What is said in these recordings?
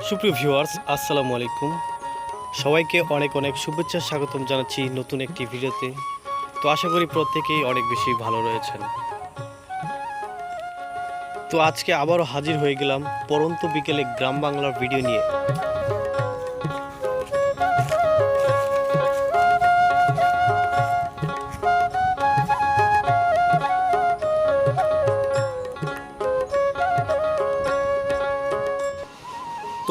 সুপ্রিয় ভিউয়ার্স, আসসালামু আলাইকুম। সবাইকে অনেক অনেক শুভেচ্ছা স্বাগতম জানাচ্ছি নতুন একটি ভিডিওতে। তো আশা করি প্রত্যেকেই অনেক বেশি ভালো রয়েছেন। তো আজকে আবারও হাজির হয়ে গেলাম পরন্ত বিকেলে গ্রাম বাংলার ভিডিও নিয়ে।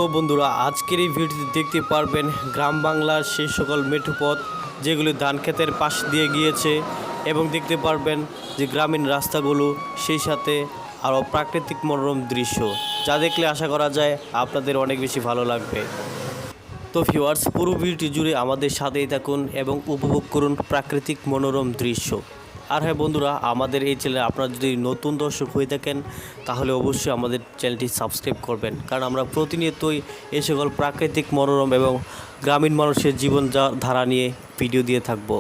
তো বন্ধুরা, আজকের এই ভিডিওতে দেখতে পারবেন গ্রাম বাংলার সেই সকল মেঠোপথ যেগুলি ধান ক্ষেতের পাশ দিয়ে গিয়েছে, এবং দেখতে পারবেন যে গ্রামীণ রাস্তাগুলো, সেই সাথে আরও প্রাকৃতিক মনোরম দৃশ্য, যা দেখলে আশা করা যায় আপনাদের অনেক বেশি ভালো লাগবে। তো ভিউয়ার্স, পুরো ভিডিওটি জুড়ে আমাদের সাথেই থাকুন এবং উপভোগ করুন প্রাকৃতিক মনোরম দৃশ্য। আর হ্যাঁ বন্ধুরা, আমাদের এই চ্যানেলে আপনারা যদি নতুন দর্শক হয়ে থাকেন তাহলে অবশ্যই আমাদের চ্যানেলটি সাবস্ক্রাইব করবেন, কারণ আমরা প্রতিনিয়তই এই সকল প্রাকৃতিক মনোরম এবং গ্রামীণ মানুষের জীবনধারা নিয়ে ভিডিও দিয়ে থাকব।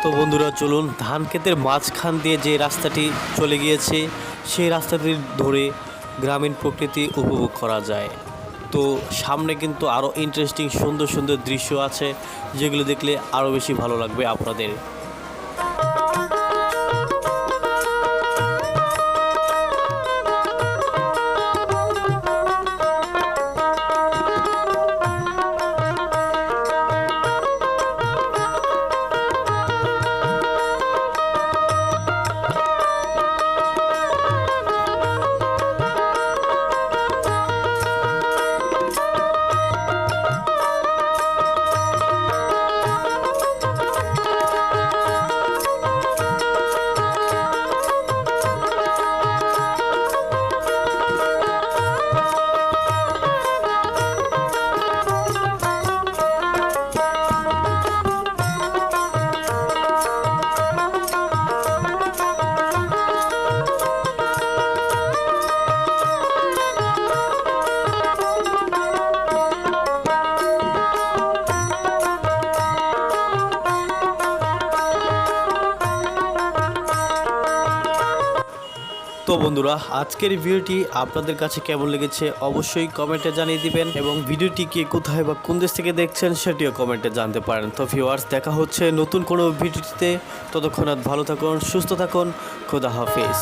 তো বন্ধুরা, চলুন ধান ক্ষেতের মাঝখান দিয়ে যে রাস্তাটি চলে গিয়েছে সেই রাস্তাটি ধরে গ্রামীণ প্রকৃতি উপভোগ করা যায়। তো সামনে কিন্তু আরও ইন্টারেস্টিং সুন্দর সুন্দর দৃশ্য আছে, যেগুলো দেখলে আরও বেশি ভালো লাগবে আপনাদের। তো বন্ধুরা, আজকের ভিডিওটি আপনাদের কাছে কেমন লেগেছে অবশ্যই কমেন্টে জানিয়ে দিবেন, এবং ভিডিওটি কে কোথায় বা কোন দেশ থেকে দেখছেন সেটিও কমেন্টে জানতে পারেন। তো ভিউয়ার্স, দেখা হচ্ছে নতুন কোনো ভিডিওতে। ততক্ষণ ভালো থাকুন, সুস্থ থাকুন, খোদা হাফেজ।